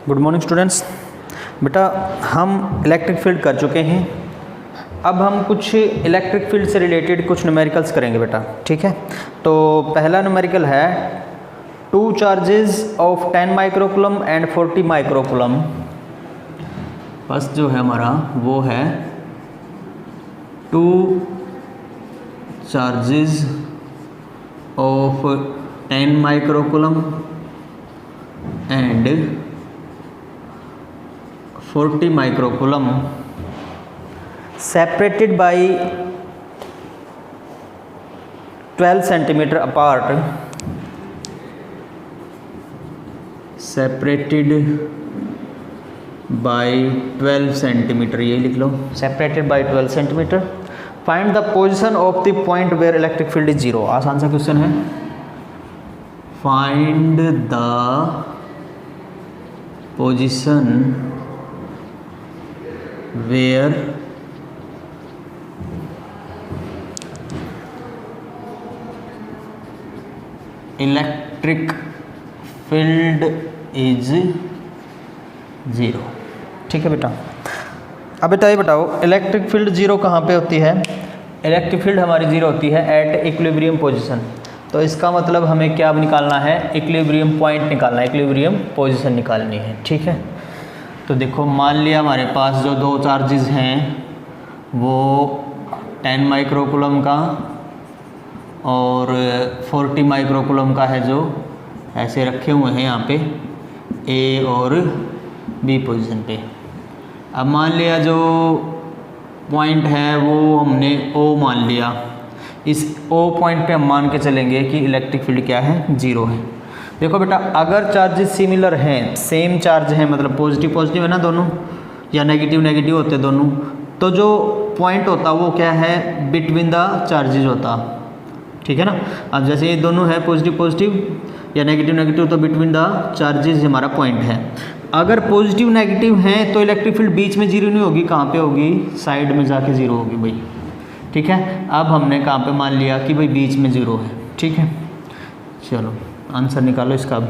Good morning students. बेटा हम electric field कर चुके हैं। अब हम कुछ इलेक्ट्रिक फील्ड से रिलेटेड कुछ न्यूमेरिकल्स करेंगे बेटा, ठीक है। तो पहला न्यूमेरिकल है 2 charges of 10 microcoulomb and 40 microcoulomb. First जो है हमारा वो है 2 charges of 10 microcoulomb and 40 microcoulomb separated by 12 centimeter apart, separated by 12 centimeter, ये लिख लो, separated by 12 centimeter. Find the position of the point where electric field is zero. आसान सा question है। Find the position where electric field is zero. ठीक है बेटा। अब बेटा ये बताओ इलेक्ट्रिक फील्ड ज़ीरो कहाँ पे होती है? इलेक्ट्रिक फील्ड हमारी ज़ीरो होती है एट इक्विलिब्रियम पोजीशन। तो इसका मतलब हमें क्या निकालना है? इक्विलिब्रियम पॉइंट निकालना है, इक्विलिब्रियम पोजीशन निकालनी है। ठीक है। तो देखो मान लिया हमारे पास जो 2 चार्जेस हैं वो 10 माइक्रोकूलम का और 40 माइक्रोकूलम का है, जो ऐसे रखे हुए हैं यहाँ पे ए और बी पोजीशन पे। अब मान लिया जो पॉइंट है वो हमने ओ मान लिया। इस ओ पॉइंट पे हम मान के चलेंगे कि इलेक्ट्रिक फील्ड क्या है? ज़ीरो है। देखो बेटा अगर चार्जेस सिमिलर हैं, सेम चार्ज हैं, मतलब पॉजिटिव पॉजिटिव है ना दोनों, या नेगेटिव नेगेटिव होते दोनों, तो जो पॉइंट होता वो क्या है? बिटवीन द चार्जेस होता। ठीक है ना। अब जैसे ये दोनों है पॉजिटिव पॉजिटिव या नेगेटिव नेगेटिव, तो बिटवीन द चार्जेस हमारा पॉइंट है। अगर पॉजिटिव नेगेटिव हैं तो इलेक्ट्रिक फील्ड बीच में जीरो नहीं होगी, कहाँ पे होगी? साइड में जाके ज़ीरो होगी भाई। ठीक है। अब हमने कहाँ पे मान लिया कि भाई बीच में ज़ीरो है। ठीक है। चलो आंसर निकालो इसका। अब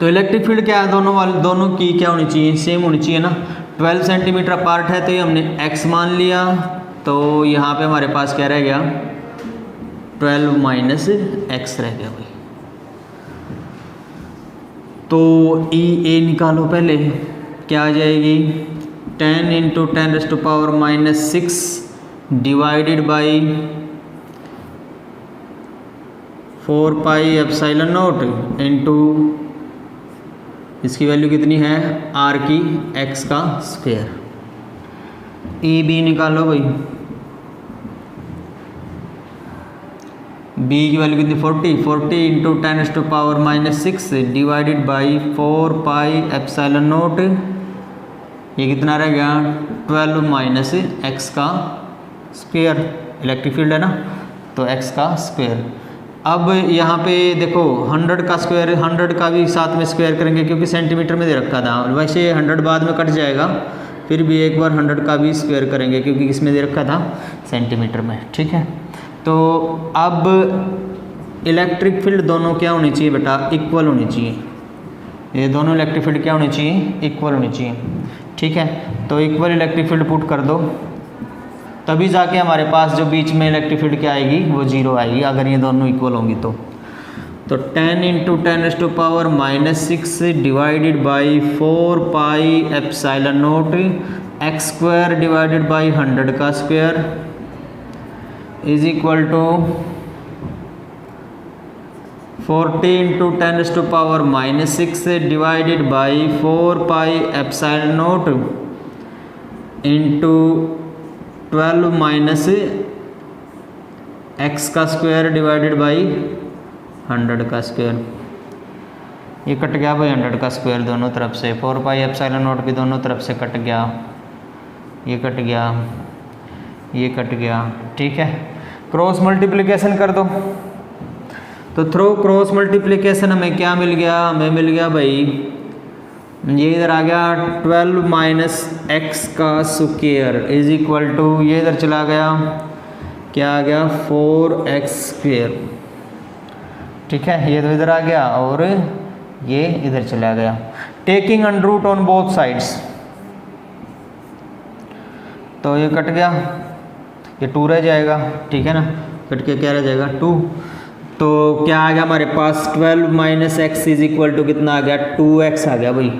तो इलेक्ट्रिक फील्ड क्या है? दोनों की क्या होनी चाहिए? सेम होनी चाहिए ना। 12 सेंटीमीटर अपार्ट है तो ये हमने x मान लिया, तो यहाँ पे हमारे पास क्या रह गया? 12 माइनस एक्स रह गया भाई। तो ई ए निकालो पहले, क्या आ जाएगी? 10 into 10⁻⁻6 divided by 4 pi epsilon naught into इसकी वैल्यू कितनी है? आर की एक्स का स्क्वायर। ई बी निकालो भाई। बी की वैल्यू कितनी? 40 into 10⁻⁻6 divided by 4 pi epsilon not, ये कितना रह गया? 12 माइनस एक्स का स्क्वायर। इलेक्ट्रिक फील्ड है ना, तो एक्स का स्क्वायर। अब यहाँ पे देखो 100 का स्क्वायर, 100 का भी साथ में स्क्वायर करेंगे क्योंकि सेंटीमीटर में दे रखा था। वैसे 100 बाद में कट जाएगा, फिर भी एक बार 100 का भी स्क्वायर करेंगे क्योंकि किसमें दे रखा था? सेंटीमीटर में। ठीक है। तो अब इलेक्ट्रिक फील्ड दोनों क्या होनी चाहिए बेटा? इक्वल होनी चाहिए। ये दोनों इलेक्ट्रिक फील्ड क्या होनी चाहिए? इक्वल होनी चाहिए। ठीक है। तो इक्वल इलेक्ट्रिक फील्ड पुट कर दो, तभी जाके हमारे पास जो बीच में इलेक्ट्रिक फील्ड क्या आएगी? वो ज़ीरो आएगी, अगर ये दोनों इक्वल होंगी तो। 10 into 10⁻⁻6 divided by 4 pi epsilon naught x square divided by 100 का square is equal to 40 into 10⁻⁻6 divided by 4 pi epsilon naught into 12 minus x का स्क्वायर डिवाइडेड बाई 100 का स्क्वायर। ये कट गया भाई 100 का स्क्वायर दोनों तरफ से, 4 पाई एप्सिलॉन नॉट भी दोनों तरफ से कट गया, ये कट गया, ये कट गया। ठीक है। क्रॉस मल्टीप्लिकेशन कर दो, तो थ्रू क्रॉस मल्टीप्लिकेशन हमें क्या मिल गया? हमें मिल गया भाई ये इधर आ गया 12 माइनस एक्स का स्क्वायर इज इक्वल टू, ये इधर चला गया, क्या आ गया 4x स्क्वायर। ठीक है, ये तो इधर आ गया और ये इधर चला गया। Taking under root on both sides, तो ये कट गया, ये 2 रह जाएगा, ठीक है ना, कट के क्या रह जाएगा 2। तो क्या आ गया हमारे पास 12 minus x is equal to कितना आ गया 2x आ गया भाई।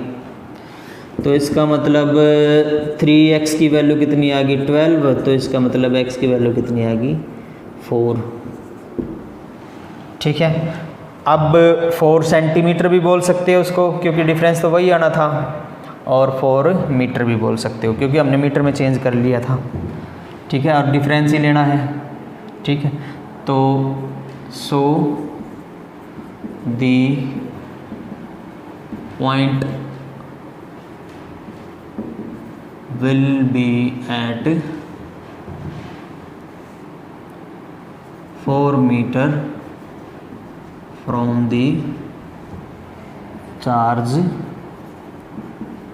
तो इसका मतलब 3x की वैल्यू कितनी आ गई 12, तो इसका मतलब x की वैल्यू कितनी आ गई 4, ठीक है। अब 4 सेंटीमीटर भी बोल सकते हो उसको, क्योंकि डिफरेंस तो वही आना था, और 4 मीटर भी बोल सकते हो क्योंकि हमने मीटर में चेंज कर लिया था, ठीक है, और डिफरेंस ही लेना है, ठीक है। तो so the point will be at 4 metre from the charge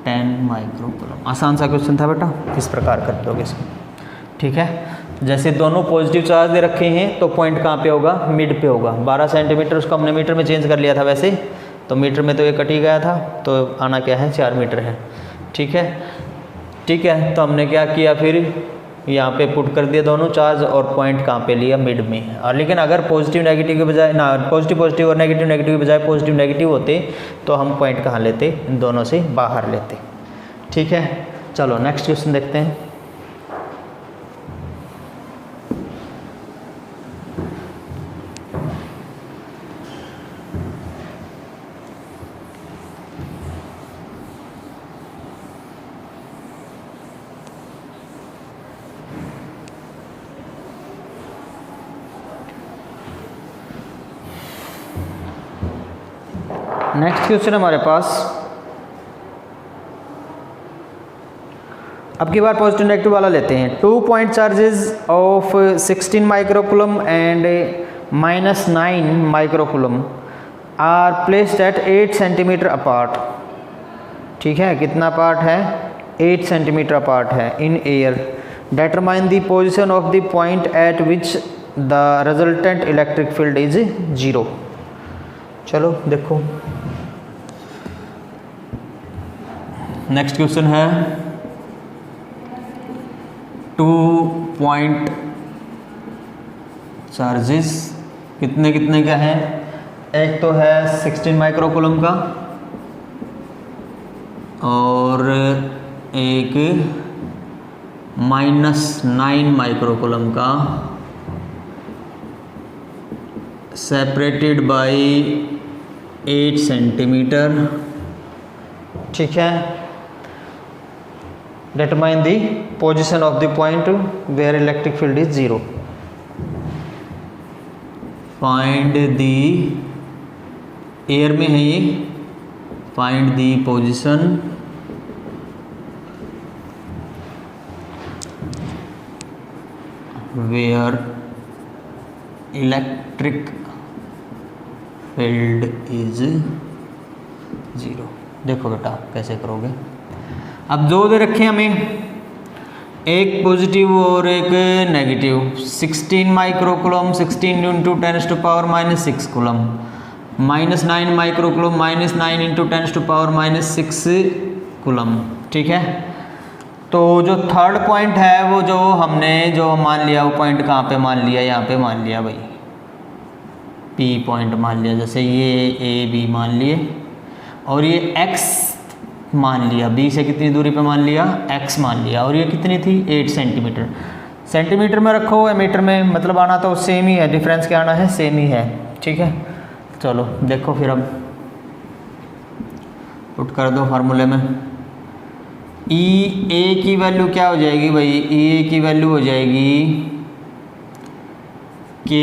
10 microcoulomb. आसान सा क्वेश्चन था बेटा, किस प्रकार कर दोगे इसको, ठीक है। जैसे दोनों पॉजिटिव चार्ज दे रखे हैं तो पॉइंट कहाँ पे होगा, मिड पे होगा। 12 सेंटीमीटर उसको हमने मीटर में चेंज कर लिया था वैसे, तो मीटर में तो ये कट ही गया था, तो आना क्या है 4 मीटर है, ठीक है, ठीक है। तो हमने क्या किया, फिर यहाँ पे पुट कर दिया दोनों चार्ज और पॉइंट कहाँ पे लिया, मिड में। और लेकिन अगर पॉजिटिव नेगेटिव के बजाय ना, पॉजिटिव पॉजिटिव और नेगेटिव नेगेटिव के बजाय पॉजिटिव नेगेटिव होते तो हम पॉइंट कहाँ लेते, इन दोनों से बाहर लेते, ठीक है। चलो नेक्स्ट क्वेश्चन देखते हैं। नेक्स्ट क्वेश्चन हमारे पास, अब की बार पॉजिटिव नेगेटिव वाला लेते हैं। 2 point charges of 16 microcoulomb and -9 microcoulomb are placed at 8 centimetre apart, ठीक है, कितना अपार्ट है 8 सेंटीमीटर अपार्ट है in air. Determine the position of the point at which the resultant electric field is 0। चलो देखो नेक्स्ट क्वेश्चन है, 2 point charges कितने कितने का है, एक तो है 16 माइक्रोकूलम का और एक -9 माइक्रोकूलम का, सेपरेटेड बाय 8 सेंटीमीटर, ठीक है। Determine the position of the point where electric field is 0। Find the, air में है ये, find the position where electric field is 0। देखो बेटा कैसे करोगे। अब 2 दे रखे हैं हमें, एक पॉजिटिव और एक negative. 16 microcoulomb 16 into 10⁻⁻6 coulomb, -9 microcoulomb -9 into 10⁻⁻6 coulomb, ठीक है। तो जो थर्ड पॉइंट है वो जो हमने जो मान लिया, वो पॉइंट कहाँ पे मान लिया, यहाँ पे मान लिया भाई, P पॉइंट मान लिया। जैसे ये A B मान लिए और ये X मान लिया, B से कितनी दूरी पे मान लिया, X मान लिया, और ये कितनी थी 8 सेंटीमीटर। सेंटीमीटर में रखो या मीटर में, मतलब आना तो सेम ही है, डिफरेंस क्या आना है, सेम ही है, ठीक है। चलो देखो फिर अब पुट कर दो फार्मूले में। E A की वैल्यू क्या हो जाएगी भाई, E A की वैल्यू हो जाएगी K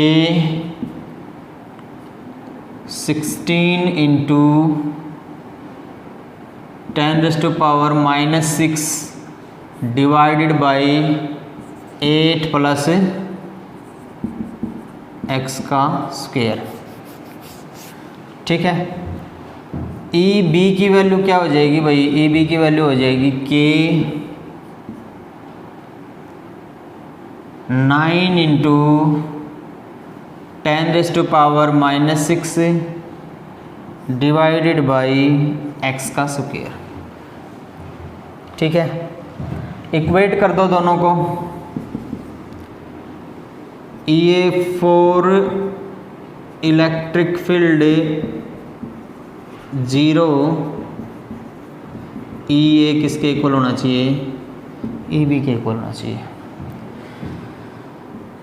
16 into 10⁻⁻6 divided by 8 plus x का स्क्वायर, ठीक है। ई बी की वैल्यू क्या हो जाएगी भाई, ई बी की वैल्यू हो जाएगी K 9 into 10⁻⁻6 divided by x का स्क्वायर। ठीक है, इक्वेट कर दो दोनों को। ये फॉर इलेक्ट्रिक फील्ड 0, ई ए किसके इक्वल होना चाहिए, ई बी के इक्वल होना चाहिए।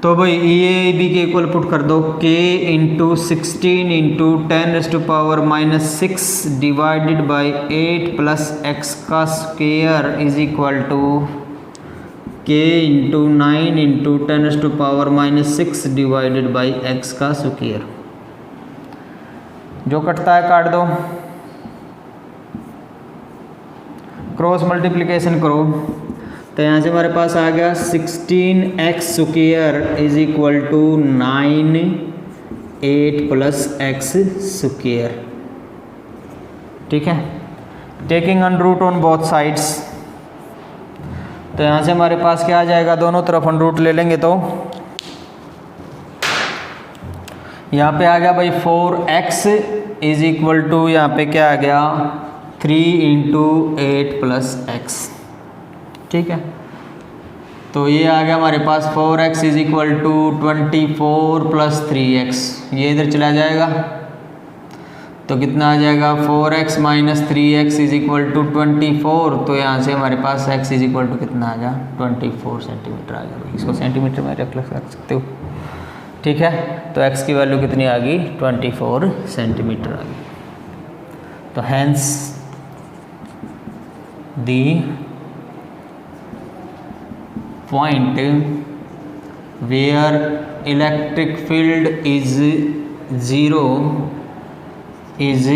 तो भाई ई ए बी के इक्वल पुट कर दो, k into 16 into 10⁻⁻6 divided by 8 plus x का square is equal to k into 9 into 10⁻⁻6 divided by x का स्क्वायर। जो कटता है काट दो, क्रॉस मल्टीप्लिकेशन करो, तो यहाँ से हमारे पास आ गया 16x square is equal to 9 8 plus x square. ठीक है, taking under root on both sides, तो यहाँ से हमारे पास क्या आ जाएगा, दोनों तरफ अंडर रूट ले लेंगे तो यहाँ पे आ गया भाई 4x इज इक्वल टू, यहाँ पे क्या आ गया 3 इंटू 8 प्लस एक्स। ठीक है, तो ये आ गया हमारे पास 4x is equal to 24 plus 3x, ये इधर चला जाएगा तो कितना आ जाएगा 4x minus 3x is equal to 24। तो यहाँ से हमारे पास x इज इक्वल टू कितना आ गया 24 सेंटीमीटर आ गया। इसको सेंटीमीटर में रख सकते हो। ठीक है, तो x की वैल्यू कितनी आ गई 24 सेंटीमीटर आ गई। तो hence the point where electric field is 0 is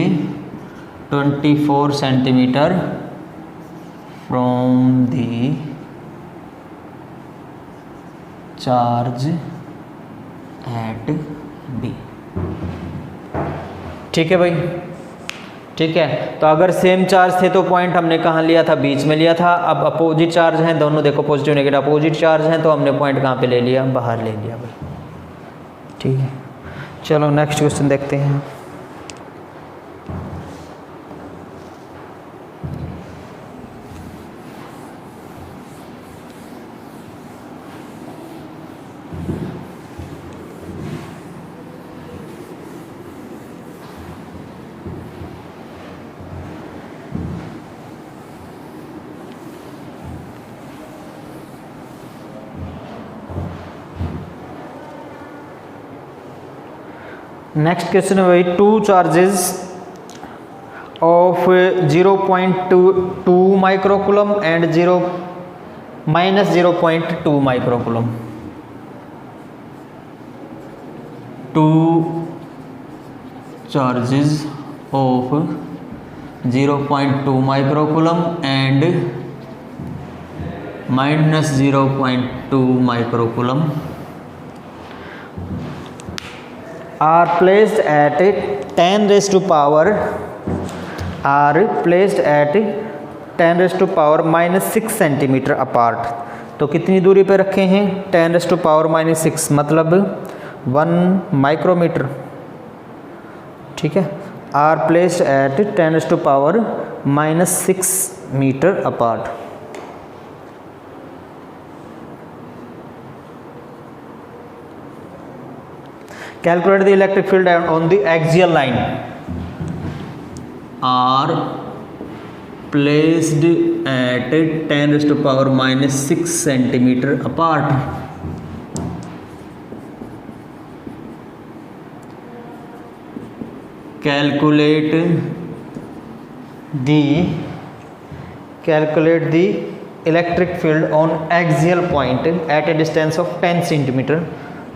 24 centimeter from the charge at B। ठीक है भाई, ठीक है। तो अगर सेम चार्ज थे तो पॉइंट हमने कहाँ लिया था, बीच में लिया था। अब अपोजिट चार्ज हैं दोनों, देखो पॉजिटिव नेगेटिव अपोजिट चार्ज हैं, तो हमने पॉइंट कहाँ पे ले लिया, बाहर ले लिया भाई। ठीक है, चलो नेक्स्ट क्वेश्चन देखते हैं। नेक्स्ट क्वेश्चन है भाई, two charges of 0.2 microcoulomb and -0.2 microcoulomb. Two charges of 0.2 microcoulomb and -0.2 microcoulomb are placed at 10 raised to power -6 centimetre apart. तो कितनी दूरी पे रखे हैं, 10 raised to power -6 मतलब 1 माइक्रोमीटर। ठीक है, are placed at 10 raised to power -6 metre apart. Calculate the electric field on the axial line are placed at 10 raised to power -6 centimeter apart. Calculate the electric field on axial point at a distance of 10 centimeter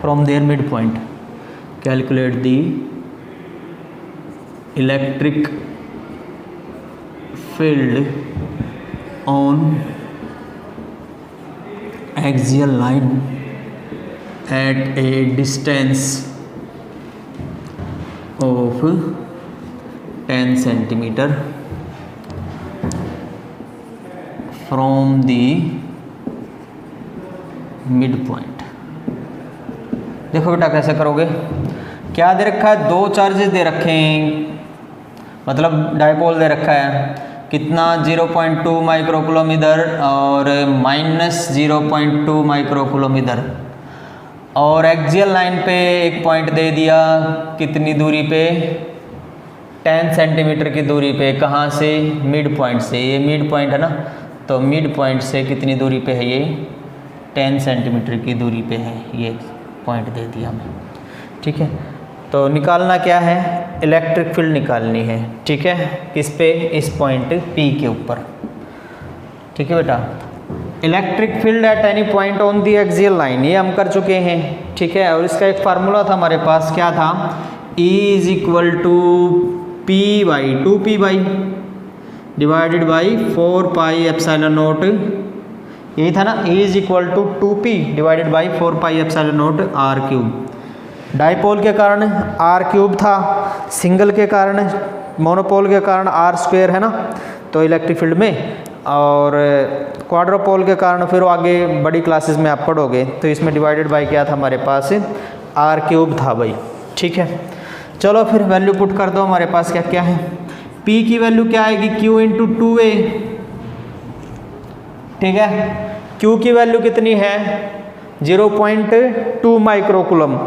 from their midpoint. Calculate the electric field on axial line at a distance of 10 centimeter from the midpoint। देखो बेटा कैसे करोगे, क्या दे रखा है, दो charges दे रखे हैं मतलब डायपोल दे रखा है कितना 0.2 माइक्रोकूलम इधर और -0.2 माइक्रोकूलम इधर, और एक्सियल लाइन पे एक पॉइंट दे दिया कितनी दूरी पे, 10 सेंटीमीटर की दूरी पे। कहाँ से? मिड पॉइंट से। ये मिड पॉइंट है ना, तो मिड पॉइंट से कितनी दूरी पे है ये? 10 सेंटीमीटर की दूरी पे है, ये पॉइंट दे दिया हमें। ठीक है, तो निकालना क्या है? इलेक्ट्रिक फील्ड निकालनी है। ठीक है, किस पे? इस पॉइंट P के ऊपर। ठीक है बेटा, electric field at any point on the axial line, ये हम कर चुके हैं। ठीक है, और इसका एक फार्मूला था हमारे पास, क्या था? E is equal to P by 2P by divided by 4 pi epsilon naught, यही था ना? E is equal to 2P divided by 4 pi epsilon naught r cube. Dipole के कारण आर क्यूब था, सिंगल के कारण, मोनोपोल के कारण आर स्क्वायर है ना, तो इलेक्ट्रिक फील्ड में, और क्वाड्रोपोल के कारण फिर आगे बड़ी क्लासेस में आप पढ़ोगे, तो इसमें डिवाइडेड बाई क्या था हमारे पास? आर क्यूब था भाई। ठीक है, चलो फिर वैल्यू पुट कर दो। हमारे पास क्या क्या है? P की वैल्यू क्या आएगी? Q into 2A। ठीक है, Q की वैल्यू कितनी है? 0.2 माइक्रोकूलम।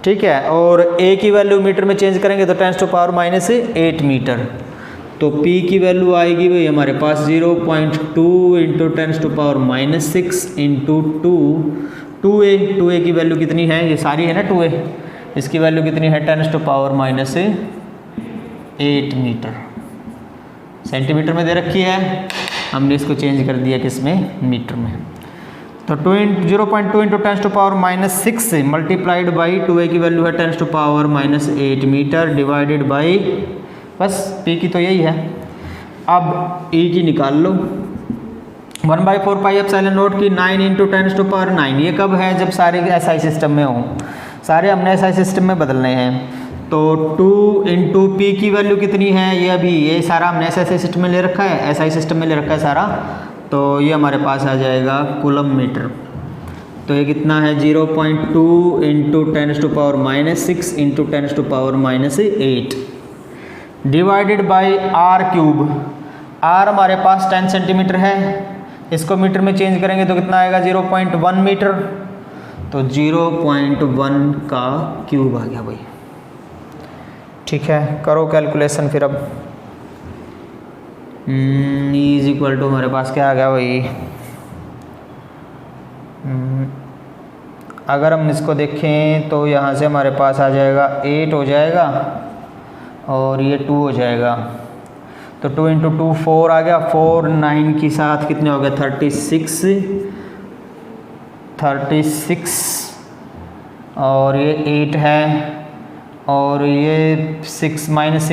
ठीक है, और A की वैल्यू मीटर में चेंज करेंगे तो 10⁻⁸ मीटर। तो P की वैल्यू आएगी भाई हमारे पास 0.2 इंटू 10⁻⁶ इंटू 2A की वैल्यू कितनी है? ये सारी है ना 2A, इसकी वैल्यू कितनी है? 10⁻⁸ मीटर। सेंटीमीटर में दे रखी है, हमने इसको चेंज कर दिया किस में? मीटर में। तो 0.2 इंटू 10⁻⁶ मल्टीप्लाइड बाई 2A की वैल्यू है 10⁻⁸ मीटर डिवाइडेड बाई, बस P की तो यही है। अब E की निकाल लो, 1/4 पाई एप्सिलॉन नोट की 9 इंटू 10⁻⁹। ये कब है? जब सारे SI सिस्टम में हों, सारे हमने SI सिस्टम में बदलने हैं। तो 2 इंटू P की वैल्यू कितनी है? ये अभी ये सारा हमने SI सिस्टम में ले रखा है, SI सिस्टम में ले रखा है सारा, तो ये हमारे पास आ जाएगा कूलम मीटर। तो ये कितना है? 0.2 into 10⁻⁻⁶ into 10⁻⁸ divided by r cube. R हमारे पास 10 सेंटीमीटर है, इसको मीटर में चेंज करेंगे तो कितना आएगा? 0.1 मीटर। तो 0.1 का क्यूब आ गया भाई। ठीक है, करो कैलकुलेशन फिर। अब E इज इक्वल टू हमारे पास क्या आ गया भाई? अगर हम इसको देखें तो यहाँ से हमारे पास आ जाएगा 8 हो जाएगा, और ये 2 हो जाएगा। तो 2 इंटू 2 4 आ गया, 4 9 के साथ कितने हो गए? 36, और ये 8 है, और ये 6 माइनस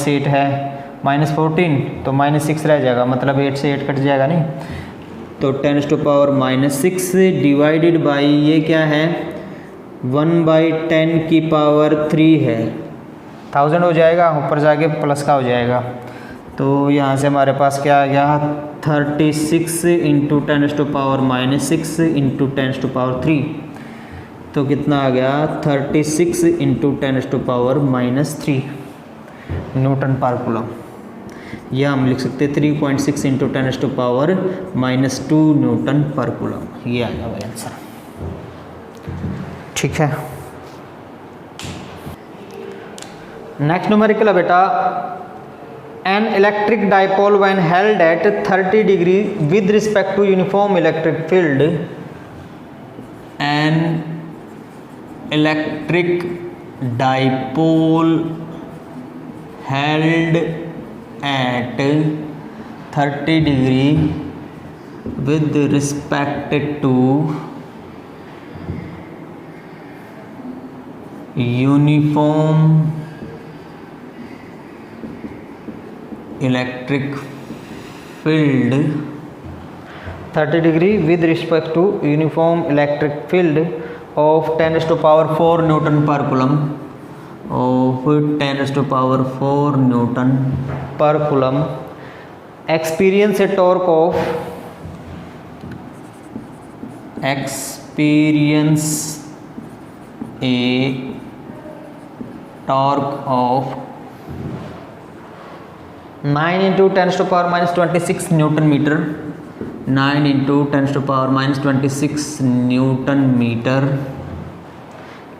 8 है, -14, तो -6 रह जाएगा, मतलब 8 से 8 कट जाएगा नहीं, तो 10⁻⁻6 डिवाइडेड बाई ये क्या है? 1/10⁻³ है, 1000 हो जाएगा, ऊपर जाके प्लस का हो जाएगा। तो यहाँ से हमारे पास क्या आ गया? 36 इंटू 10⁻⁻6 इंटू 10⁻3, तो कितना आ गया? 36 इंटू 10⁻⁻3 न्यूटन पर कूलम। या हम लिख सकते 3.6 इंटू 10⁻⁻2 न्यूटन पर कूलम। ये आएगा भाई आंसर। ठीक है, नेक्स्ट न्यूमेरिकल है बेटा, an electric dipole when held at 30 degree with respect to uniform electric field, an electric dipole held at 30 degree with respect to uniform electric field, 30 degree with respect to uniform electric field of 10⁻⁴ Newton per coulomb, of 10⁻⁴ Newton per coulomb, experience a torque of 10 9 into 10⁻⁻26 newton metre, 9 into 10⁻⁻26 newton metre.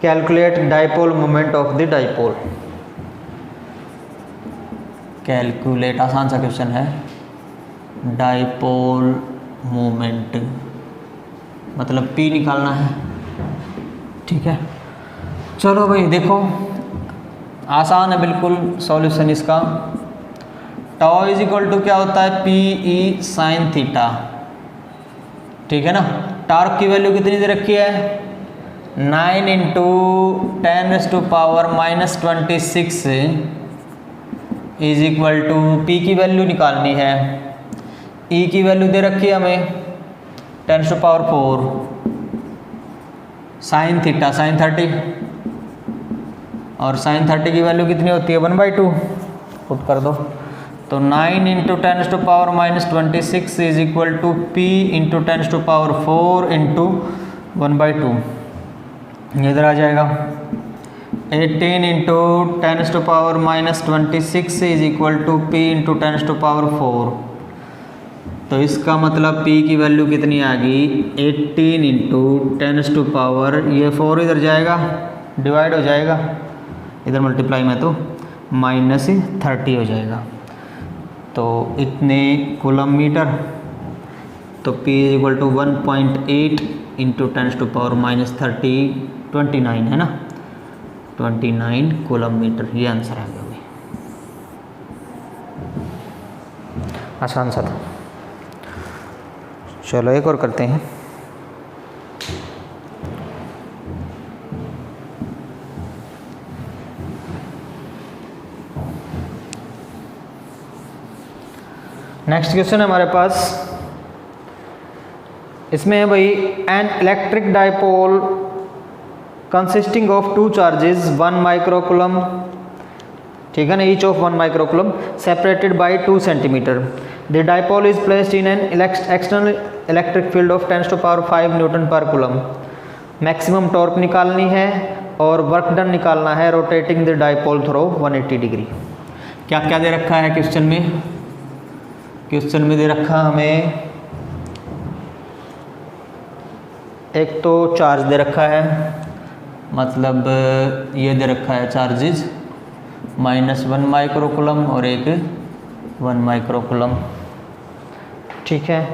Calculate dipole moment of the dipole. Calculate, आसान सा question है। Dipole moment मतलब P निकालना है, ठीक है। चलो भाई देखो, आसान है बिल्कुल सॉल्यूशन इसका। टाउ इज इक्वल टू क्या होता है, पी ई साइन थीटा, ठीक है ना। टार्क की वैल्यू कितनी दे रखी है, 9 into 10⁻⁻26 is equal to p की वैल्यू निकालनी है, ई की वैल्यू दे रखी है हमें 10⁻⁴, साइन थीटा साइन 30, और साइन 30 की वैल्यू कितनी होती है 1/2, खुद कर दो। तो 9 into 10⁻⁻26 is equal to p into 10⁻⁴ into 1/2, ये इधर आ जाएगा। 18 into 10⁻⁻26 is equal to p into 10⁻⁴। तो इसका मतलब p की वैल्यू कितनी आ गई, 18 इंटू 10⁻, ये 4 इधर जाएगा, डिवाइड हो जाएगा, इधर मल्टीप्लाई में तो -30 हो जाएगा। तो इतने कूलम मीटर, तो p is equal to 1.8 into 10⁻⁻30, 29 है ना, 29 कूलम मीटर, ये आंसर आ गया भाई। आसान सा था। चलो एक और करते हैं। नेक्स्ट क्वेश्चन है हमारे पास, इसमें है भाई, N electric dipole consisting of 2 charges 1 microcoulomb, ठीक है ना, each of 1 microcoulomb separated by 2 centimetre. The dipole is placed in an external electric field of 10⁵ Newton पर कूलम। मैक्सिमम टॉर्क निकालनी है और वर्क डन निकालना है rotating the dipole through 180 degree. क्या क्या दे रखा है क्वेश्चन में, क्वेश्चन में दे रखा हमें, एक तो चार्ज दे रखा है, मतलब ये दे रखा है चार्जेस -1 माइक्रोकूलम और एक 1 माइक्रोकूलम, ठीक है,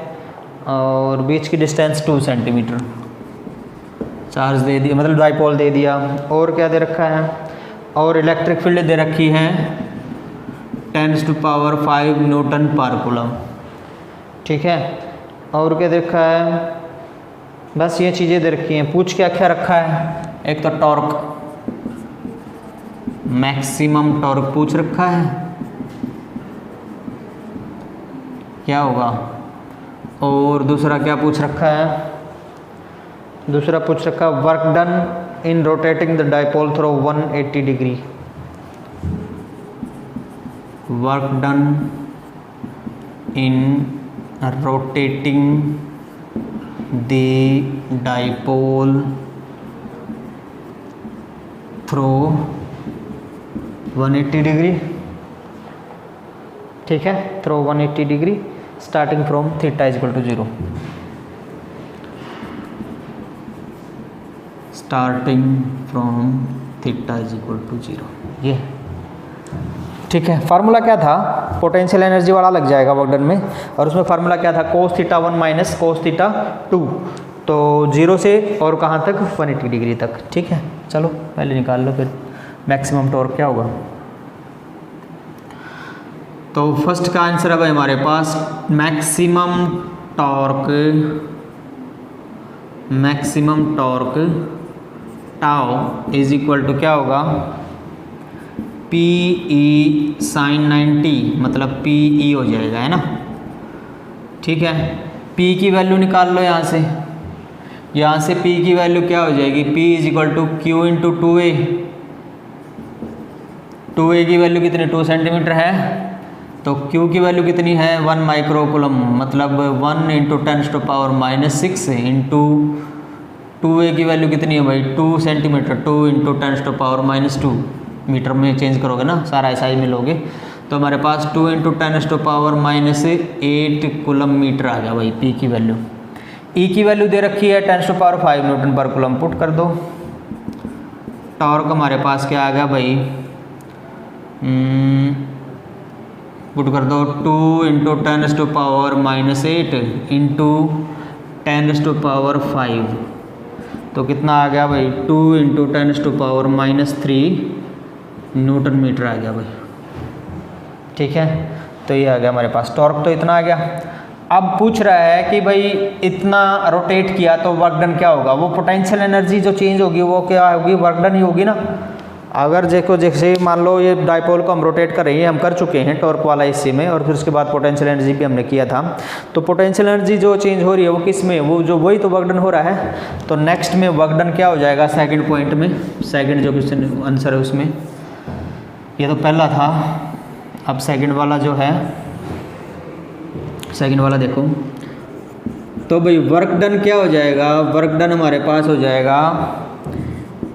और बीच की डिस्टेंस 2 सेंटीमीटर। चार्ज दे दिया, मतलब डाइपोल दे दिया, और क्या दे रखा है, और इलेक्ट्रिक फील्ड दे रखी है 10⁵ न्यूटन पर कूलम, ठीक है, और क्या दे रखा है, बस ये चीज़ें दे रखी हैं। पूछ क्या क्या रखा है, एक तो टॉर्क, मैक्सिमम टॉर्क पूछ रखा है, क्या होगा, और दूसरा क्या पूछ रखा है, दूसरा पूछ रखा work done in rotating the dipole through 180 degree. Work done in rotating the dipole through 180 degree, ठीक है, through 180 degree starting from theta is equal to 0, starting from theta is equal to 0, ये ठीक है। फार्मूला क्या था, potential energy वाला लग जाएगा वर्क डन में, और उसमें फार्मूला क्या था, cos theta 1 minus cos theta 2, तो 0 से और कहाँ तक 180 डिग्री तक, ठीक है। चलो पहले निकाल लो, फिर मैक्सिमम टॉर्क क्या होगा। तो फर्स्ट का आंसर है भाई हमारे पास maximum tau is equal to क्या होगा, पी ई साइन 90, मतलब पी ई हो जाएगा, है ना, ठीक है। पी की वैल्यू निकाल लो यहाँ से पी की वैल्यू क्या हो जाएगी, p is equal to q into 2a, 2a की वैल्यू कितनी 2 सेंटीमीटर है, तो q की वैल्यू कितनी है 1 माइक्रोकूलम, मतलब 1 इंटू 10⁻⁻6 इंटू 2a की वैल्यू कितनी है भाई 2 सेंटीमीटर, 2 इंटू 10⁻⁻2 मीटर में चेंज करोगे ना, सारा SI में लोगे तो हमारे पास 2 × 10⁻⁻8 कूलम मीटर आ गया भाई पी की वैल्यू। ई की वैल्यू दे रखी है 10⁵ न्यूटन पर कूलम, पुट कर दो। टॉर्क हमारे पास क्या आ गया भाई, पुट कर दो 2 × 10⁻⁻8 इंटू 10⁵, तो कितना आ गया भाई 2 × 10⁻³ न्यूटन मीटर आ गया भाई। ठीक है, तो ये आ गया हमारे पास टॉर्क, तो इतना आ गया। अब पूछ रहा है कि भाई इतना रोटेट किया तो वर्क डन क्या होगा, वो पोटेंशियल एनर्जी जो चेंज होगी वो क्या होगी, वर्क डन ही होगी ना। अगर देखो जैसे मान लो ये डाइपोल को हम रोटेट कर रहे हैं, हम कर चुके हैं टॉर्क वाला हिस्से में, और फिर उसके बाद पोटेंशियल एनर्जी भी हमने किया था, तो पोटेंशियल एनर्जी जो चेंज हो रही है वो किस में, वो जो वही तो वर्क डन हो रहा है। तो नेक्स्ट में वर्क डन क्या हो जाएगा सेकंड पॉइंट में, सेकंड जो क्वेश्चन आंसर है उसमें, ये तो पहला था, अब सेकंड वाला जो है, सेकंड वाला देखो, तो भाई वर्क डन क्या हो जाएगा, वर्क डन हमारे पास हो जाएगा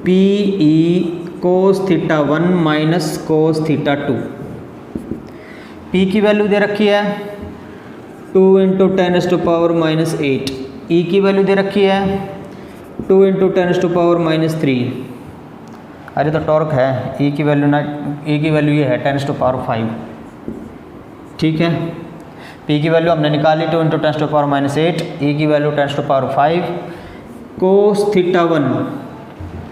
PE cos θ1 minus cos θ2। P की वैल्यू दे रखी है 2 × 10⁻⁻8, E की वैल्यू दे रखी है 2 × 10⁻⁻3। अरे तो टॉर्क है, E की वैल्यू ना, E की वैल्यू ये है 10⁵। ठीक है, P की वैल्यू हमने निकाली 2 × 10⁻⁸, E की value 10⁵, cos θ1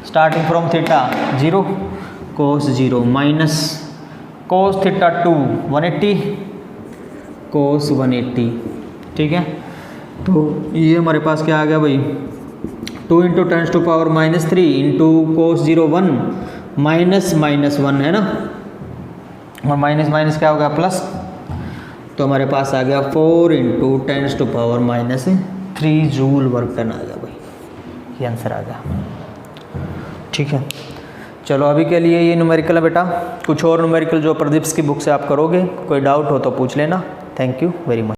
starting from theta 0 cos 0 minus cos θ2 180 cos 180। ठीक है, तो ये हमारे पास क्या आ गया भाई 2 × 10⁻³ इंटू cos 0 1 माइनस माइनस 1 है ना, और माइनस माइनस क्या हो गया प्लस, तो हमारे पास आ गया 4 × 10⁻³ जूल वर्क डन आ गया भाई, ये आंसर आ गया। ठीक है, चलो अभी के लिए ये न्यूमेरिकल है बेटा, कुछ और न्यूमेरिकल जो प्रदीप की बुक से आप करोगे, कोई डाउट हो तो पूछ लेना। Thank you very much.